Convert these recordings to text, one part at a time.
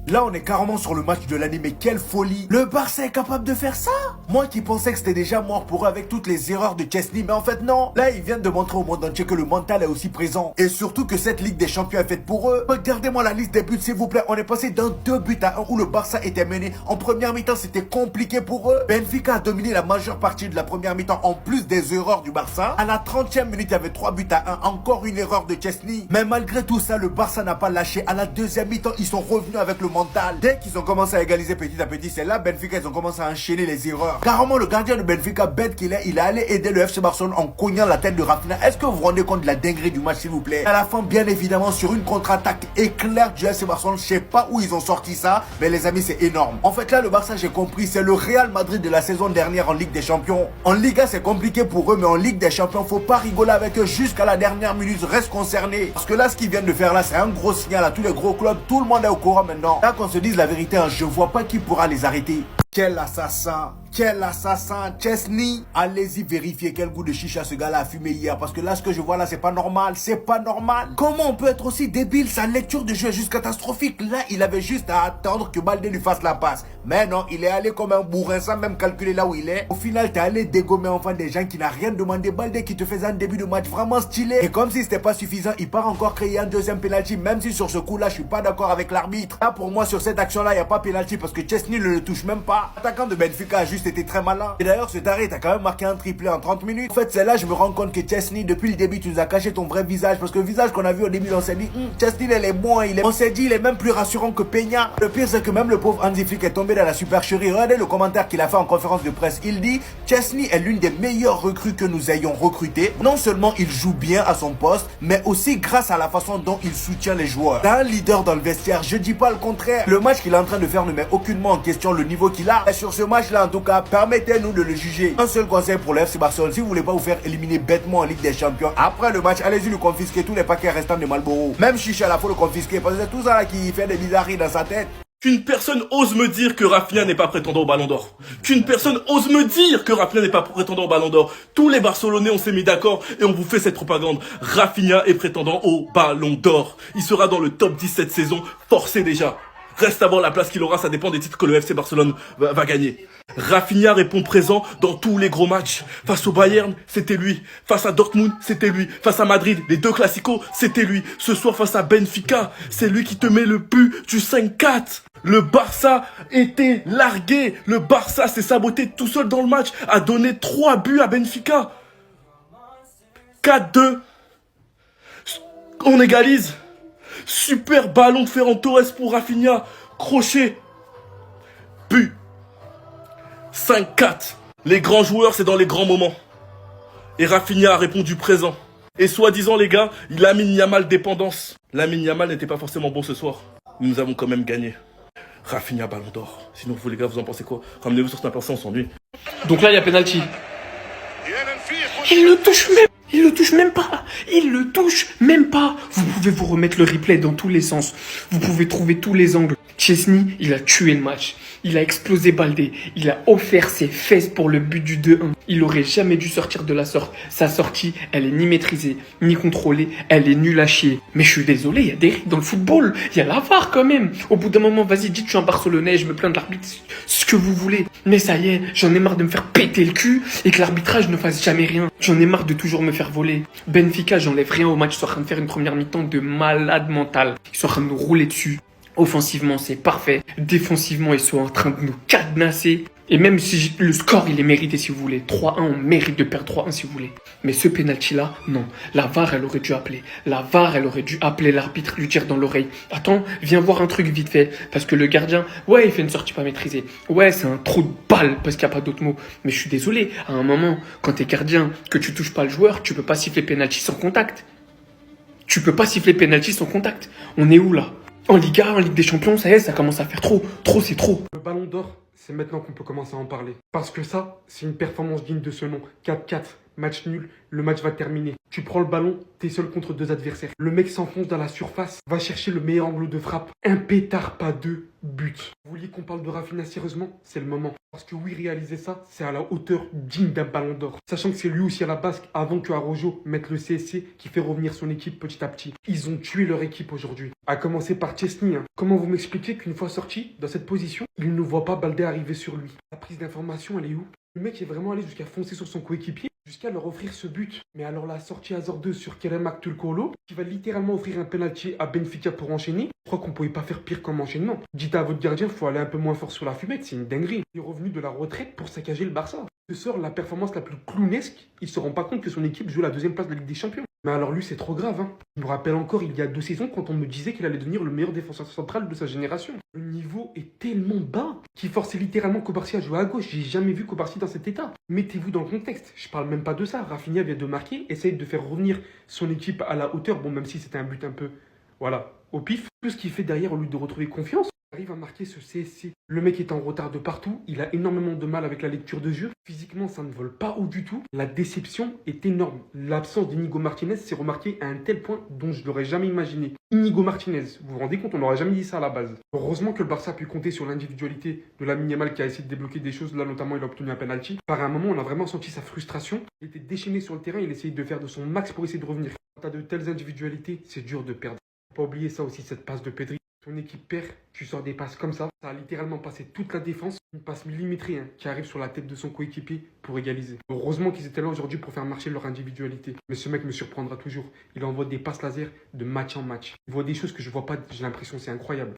Là, on est carrément sur le match de l'année, mais quelle folie! Le Barça est capable de faire ça? Moi qui pensais que c'était déjà mort pour eux avec toutes les erreurs de Chesney, mais en fait non. Là, ils viennent de montrer au monde entier que le mental est aussi présent. Et surtout que cette Ligue des Champions est faite pour eux. Regardez-moi la liste des buts, s'il vous plaît. On est passé d'un 2-1 où le Barça était mené. En première mi-temps, c'était compliqué pour eux. Benfica a dominé la majeure partie de la première mi-temps en plus des erreurs du Barça. À la 30e minute, il y avait 3-1. Encore une erreur de Chesney. Mais malgré tout ça, le Barça n'a pas lâché. À la deuxième mi-temps, ils sont revenus avec le mental. Dès qu'ils ont commencé à égaliser petit à petit, c'est là Benfica, ils ont commencé à enchaîner les erreurs. Carrément, le gardien de Benfica, bête qu'il est, il est allé aider le FC Barcelone en cognant la tête de Rafinha. Est-ce que vous vous rendez compte de la dinguerie du match, s'il vous plaît? À la fin, bien évidemment, sur une contre-attaque éclair du FC Barcelone, je sais pas où ils ont sorti ça, mais les amis, c'est énorme. En fait, là, le Barça, j'ai compris, c'est le Real Madrid de la saison dernière en Ligue des Champions. En Liga, c'est compliqué pour eux, mais en Ligue des Champions, faut pas rigoler avec eux jusqu'à la dernière minute, reste concerné. Parce que là, ce qu'ils viennent de faire là, c'est un gros signal à tous les gros clubs. Tout le monde est au courant maintenant. Là, qu'on se dise la vérité, hein, je vois pas qui pourra les arrêter. Quel assassin! Quel assassin! Chesney! Allez-y vérifier quel goût de chicha ce gars-là a fumé hier. Parce que là, ce que je vois là, c'est pas normal. C'est pas normal. Comment on peut être aussi débile? Sa lecture de jeu est juste catastrophique. Là, il avait juste à attendre que Baldé lui fasse la passe. Mais non, il est allé comme un bourrin sans même calculer là où il est. Au final, t'es allé dégommer enfin des gens qui n'ont rien demandé. Baldé qui te faisait un début de match vraiment stylé. Et comme si c'était pas suffisant, il part encore créer un deuxième penalty. Même si sur ce coup-là, je suis pas d'accord avec l'arbitre. Là, pour moi, sur cette action-là, il n'y a pas penalty parce que Chesney ne le touche même pas. L'attaquant de Benfica a juste été très malin. Et d'ailleurs, ce taré, t'as quand même marqué un triplé en 30 minutes. En fait, c'est là je me rends compte que Chesney, depuis le début, tu nous as caché ton vrai visage. Parce que le visage qu'on a vu au début, on s'est dit, Chesney, il est bon. On s'est dit, il est même plus rassurant que Peña. Le pire, c'est que même le pauvre Hansi Flick est tombé dans la supercherie. Regardez le commentaire qu'il a fait en conférence de presse. Il dit, Chesney est l'une des meilleures recrues que nous ayons recrutées. Non seulement il joue bien à son poste, mais aussi grâce à la façon dont il soutient les joueurs. C'est un leader dans le vestiaire, je dis pas le contraire. Le match qu'il est en train de faire ne met aucunement en question le niveau qu'il a. Et sur ce match-là, en tout cas, permettez-nous de le juger. Un seul conseil pour le FC Barcelone, si vous voulez pas vous faire éliminer bêtement en Ligue des Champions, après le match, allez-y lui confisquer tous les paquets restants de Marlboro. Même Chicha, là, faut le confisquer parce que c'est tout ça là qui fait des bizarreries dans sa tête. Qu'une personne ose me dire que Rafinha n'est pas prétendant au Ballon d'Or. Qu'une personne ose me dire que Rafinha n'est pas prétendant au Ballon d'Or. Tous les Barcelonais, on s'est mis d'accord et on vous fait cette propagande. Rafinha est prétendant au Ballon d'Or. Il sera dans le top 10 cette saison, forcé déjà. Reste à voir la place qu'il aura, ça dépend des titres que le FC Barcelone va gagner. Rafinha répond présent dans tous les gros matchs. Face au Bayern, c'était lui. Face à Dortmund, c'était lui. Face à Madrid, les deux classicos, c'était lui. Ce soir, face à Benfica, c'est lui qui te met le but du 5-4. Le Barça était largué. Le Barça s'est saboté tout seul dans le match, a donné 3 buts à Benfica. 4-2. On égalise. Super ballon de Ferran Torres pour Rafinha. Crochet. But. 5-4. Les grands joueurs, c'est dans les grands moments. Et Rafinha a répondu présent. Et soi-disant, les gars, Lamine Yamal dépendance. Lamine Yamal n'était pas forcément bon ce soir. Nous avons quand même gagné. Rafinha Ballon d'Or. Sinon, vous les gars, vous en pensez quoi? Ramenez-vous sur cette personne, on s'ennuie. Donc là, il y a penalty. Il le touche même. Il le touche même pas. Il le touche même pas. Vous pouvez vous remettre le replay dans tous les sens. Vous pouvez trouver tous les angles. Chesney, il a tué le match. Il a explosé Baldé. Il a offert ses fesses pour le but du 2-1. Il aurait jamais dû sortir de la sorte. Sa sortie, elle est ni maîtrisée, ni contrôlée. Elle est nulle à chier. Mais je suis désolé, il y a des règles dans le football. Il y a la VAR quand même. Au bout d'un moment, vas-y, dites, je suis un Barcelonais, je me plains de l'arbitre, ce que vous voulez. Mais ça y est, j'en ai marre de me faire péter le cul et que l'arbitrage ne fasse jamais rien. J'en ai marre de toujours me faire voler. Benfica, j'enlève rien au match. Ils sont en train de faire une première mi-temps de malade mental. Ils sont en train de nous rouler dessus. Offensivement, c'est parfait. Défensivement, ils sont en train de nous cadenasser. Et même si le score, il est mérité si vous voulez. 3-1, on mérite de perdre 3-1 si vous voulez. Mais ce penalty-là, non. La VAR, elle aurait dû appeler. La VAR, elle aurait dû appeler l'arbitre, lui dire dans l'oreille. Attends, viens voir un truc vite fait. Parce que le gardien, ouais, il fait une sortie pas maîtrisée. Ouais, c'est un trou de balle, parce qu'il n'y a pas d'autre mot. Mais je suis désolé, à un moment, quand t'es gardien, que tu touches pas le joueur, tu peux pas siffler penalty sans contact. Tu peux pas siffler penalty sans contact. On est où là? En Liga, en Ligue des Champions, ça y est, ça commence à faire trop. Trop, c'est trop. Le Ballon d'Or, c'est maintenant qu'on peut commencer à en parler. Parce que ça, c'est une performance digne de ce nom. 4-4, Match nul, le match va terminer. Tu prends le ballon, t'es seul contre deux adversaires. Le mec s'enfonce dans la surface, va chercher le meilleur angle de frappe. Un pétard, pas deux, but. Vous vouliez qu'on parle de Rafinha sérieusement? C'est le moment. Parce que oui, réaliser ça, c'est à la hauteur digne d'un ballon d'or. Sachant que c'est lui aussi à la base, avant que Araujo mette le CSC, qui fait revenir son équipe petit à petit. Ils ont tué leur équipe aujourd'hui. À commencer par Chesney. Comment vous m'expliquez qu'une fois sorti, dans cette position, il ne voit pas Baldé arriver sur lui? La prise d'information, elle est où? Le mec est vraiment allé jusqu'à foncer sur son coéquipier, jusqu'à leur offrir ce but. Mais alors la sortie hasardeuse sur Kerem Aktürkoğlu, qui va littéralement offrir un penalty à Benfica pour enchaîner, je crois qu'on pouvait pas faire pire comme enchaînement. Dites à votre gardien, faut aller un peu moins fort sur la fumette, c'est une dinguerie. Il est revenu de la retraite pour saccager le Barça. Ce sort la performance la plus clownesque, il se rend pas compte que son équipe joue la deuxième place de la Ligue des Champions. Mais alors lui, c'est trop grave. Je me rappelle encore il y a 2 saisons quand on me disait qu'il allait devenir le meilleur défenseur central de sa génération. Le niveau est tellement bas qu'il forçait littéralement Kobarsi à jouer à gauche. J'ai jamais vu Kobarsi dans cet état. Mettez-vous dans le contexte. Je parle même pas de ça. Rafinha vient de marquer, essaye de faire revenir son équipe à la hauteur. Bon, même si c'était un but un peu, voilà, au pif. Tout ce qu'il fait derrière au lieu de retrouver confiance. Arrive à marquer ce CSC. Le mec est en retard de partout, il a énormément de mal avec la lecture de jeu. Physiquement, ça ne vole pas haut du tout. La déception est énorme. L'absence d'Inigo Martinez s'est remarquée à un tel point dont je ne l'aurais jamais imaginé. Inigo Martinez, vous vous rendez compte, on n'aurait jamais dit ça à la base. Heureusement que le Barça a pu compter sur l'individualité de Lamine Yamal qui a essayé de débloquer des choses. Là, notamment, il a obtenu un penalty. Par un moment, on a vraiment senti sa frustration. Il était déchaîné sur le terrain, il essayait de faire de son max pour essayer de revenir. Quand tu as de telles individualités, c'est dur de perdre. Faut pas oublier ça aussi, cette passe de Pedri. Ton équipe perd, tu sors des passes comme ça. Ça a littéralement passé toute la défense. Une passe millimétrée qui arrive sur la tête de son coéquipier pour égaliser. Heureusement qu'ils étaient là aujourd'hui pour faire marcher leur individualité. Mais ce mec me surprendra toujours. Il envoie des passes laser de match en match. Il voit des choses que je vois pas, j'ai l'impression, c'est incroyable.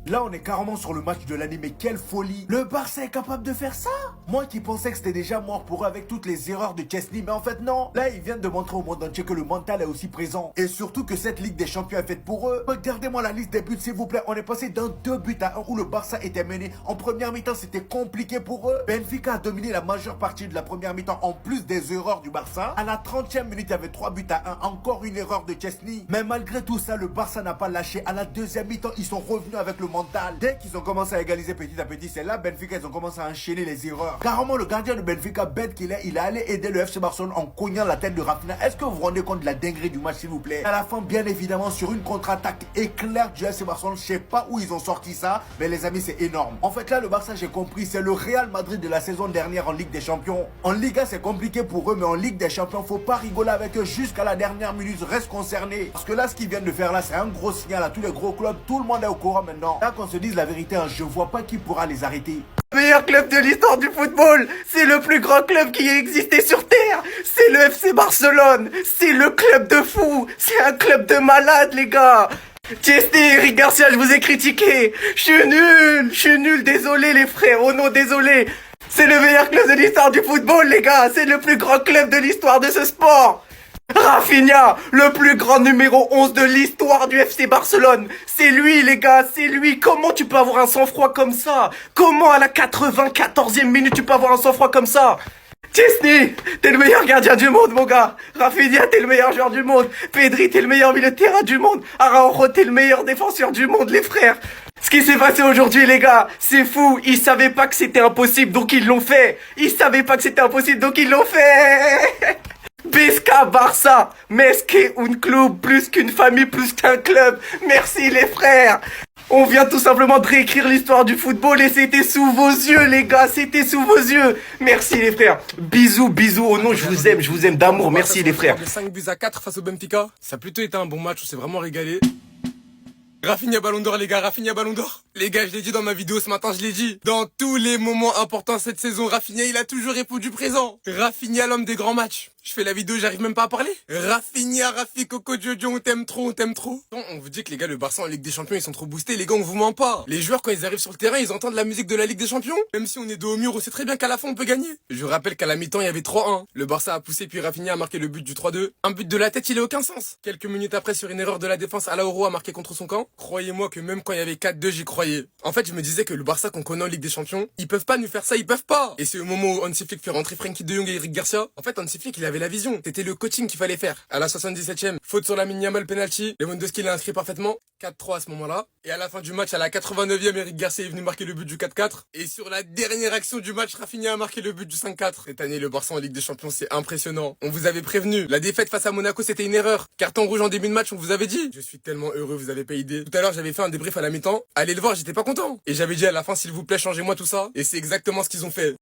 Là, on est carrément sur le match de l'année, mais quelle folie! Le Barça est capable de faire ça? Moi qui pensais que c'était déjà mort pour eux avec toutes les erreurs de Chesney, mais en fait non! Là, ils viennent de montrer au monde entier que le mental est aussi présent. Et surtout que cette Ligue des Champions est faite pour eux. Regardez-moi la liste des buts, s'il vous plaît. On est passé d'un 2-1 où le Barça était mené. En première mi-temps, c'était compliqué pour eux. Benfica a dominé la majeure partie de la première mi-temps, en plus des erreurs du Barça. À la 30e minute, il y avait 3-1. Encore une erreur de Chesney. Mais malgré tout ça, le Barça n'a pas lâché. À la deuxième mi-temps, ils sont revenus avec le mental. Dès qu'ils ont commencé à égaliser petit à petit, c'est là Benfica, ils ont commencé à enchaîner les erreurs. Carrément, le gardien de Benfica, bête qu'il est, il est allé aider le FC Barcelone en cognant la tête de Rafinha. Est-ce que vous vous rendez compte de la dinguerie du match, s'il vous plaît? À la fin, bien évidemment, sur une contre-attaque éclair du FC Barcelone, je sais pas où ils ont sorti ça, mais les amis, c'est énorme. En fait, là, le Barça, j'ai compris, c'est le Real Madrid de la saison dernière en Ligue des Champions. En Liga, c'est compliqué pour eux, mais en Ligue des Champions, faut pas rigoler avec eux jusqu'à la dernière minute, reste concerné. Parce que là, ce qu'ils viennent de faire là, c'est un gros signal à tous les gros clubs. Tout le monde est au courant maintenant. Là, qu'on se dise la vérité, je vois pas qui pourra les arrêter. Le meilleur club de l'histoire du football, c'est le plus grand club qui ait existé sur Terre, c'est le FC Barcelone, c'est le club de fous, c'est un club de malades les gars. Chesney, Eric Garcia, je vous ai critiqué, je suis nul, désolé les frères, oh non désolé. C'est le meilleur club de l'histoire du football les gars, c'est le plus grand club de l'histoire de ce sport. Rafinha, le plus grand numéro 11 de l'histoire du FC Barcelone. C'est lui les gars, c'est lui. Comment tu peux avoir un sang-froid comme ça? Comment à la 94e minute tu peux avoir un sang-froid comme ça? Chesney, t'es le meilleur gardien du monde mon gars. Rafinha, t'es le meilleur joueur du monde. Pedri, t'es le meilleur milieu de terrain du monde. Araujo, t'es le meilleur défenseur du monde les frères. Ce qui s'est passé aujourd'hui les gars, c'est fou. Ils savaient pas que c'était impossible donc ils l'ont fait. Ils savaient pas que c'était impossible donc ils l'ont fait. Pesca Barça, mais qu'est un club, plus qu'une famille, plus qu'un club. Merci les frères. On vient tout simplement de réécrire l'histoire du football et c'était sous vos yeux les gars, c'était sous vos yeux. Merci les frères. Bisous, bisous. Oh non, je vous aime d'amour. Merci les frères. 5-4 face au Benfica. Ça a plutôt été un bon match, on s'est vraiment régalé. Rafinha Ballon d'Or les gars, Rafinha Ballon d'Or. Les gars, je l'ai dit dans ma vidéo ce matin, je l'ai dit. Dans tous les moments importants cette saison, Rafinha il a toujours répondu présent. Rafinha l'homme des grands matchs. Je fais la vidéo, j'arrive même pas à parler. Rafinha, Rafi, Coco, Jojo, on t'aime trop, on t'aime trop. On vous dit que les gars, le Barça en Ligue des Champions, ils sont trop boostés. Les gars, on vous ment pas. Les joueurs, quand ils arrivent sur le terrain, ils entendent la musique de la Ligue des Champions. Même si on est dos au mur, on sait très bien qu'à la fin, on peut gagner. Je rappelle qu'à la mi-temps, il y avait 3-1. Le Barça a poussé, puis Rafinha a marqué le but du 3-2. Un but de la tête, il a aucun sens. Quelques minutes après, sur une erreur de la défense, Araujo a marqué contre son camp. Croyez-moi que même quand il y avait 4-2, j'y croyais. croyais. En fait, je me disais que le Barça qu'on connaît en Ligue des Champions, ils peuvent pas nous faire ça, ils peuvent pas. Et c'est au moment où Hansi Flick fait rentrer Frenkie de Jong et Eric Garcia. En fait, Hansi Flick, il avait la vision. C'était le coaching qu'il fallait faire. À la 77e, faute sur Lamine Yamal, penalty. Lewandowski l'a inscrit parfaitement. 4-3 à ce moment-là. Et à la fin du match, à la 89e, Eric Garcia est venu marquer le but du 4-4. Et sur la dernière action du match, Rafinha a marqué le but du 5-4. Cette année, le Barça en Ligue des Champions, c'est impressionnant. On vous avait prévenu. La défaite face à Monaco, c'était une erreur. Carton rouge en début de match, on vous avait dit. Je suis tellement heureux, vous avez pas idée. Tout à l'heure, j'avais fait un débrief à la mi-temps. Allez le voir, j'étais pas content. Et j'avais dit à la fin, s'il vous plaît, changez-moi tout ça. Et c'est exactement ce qu'ils ont fait.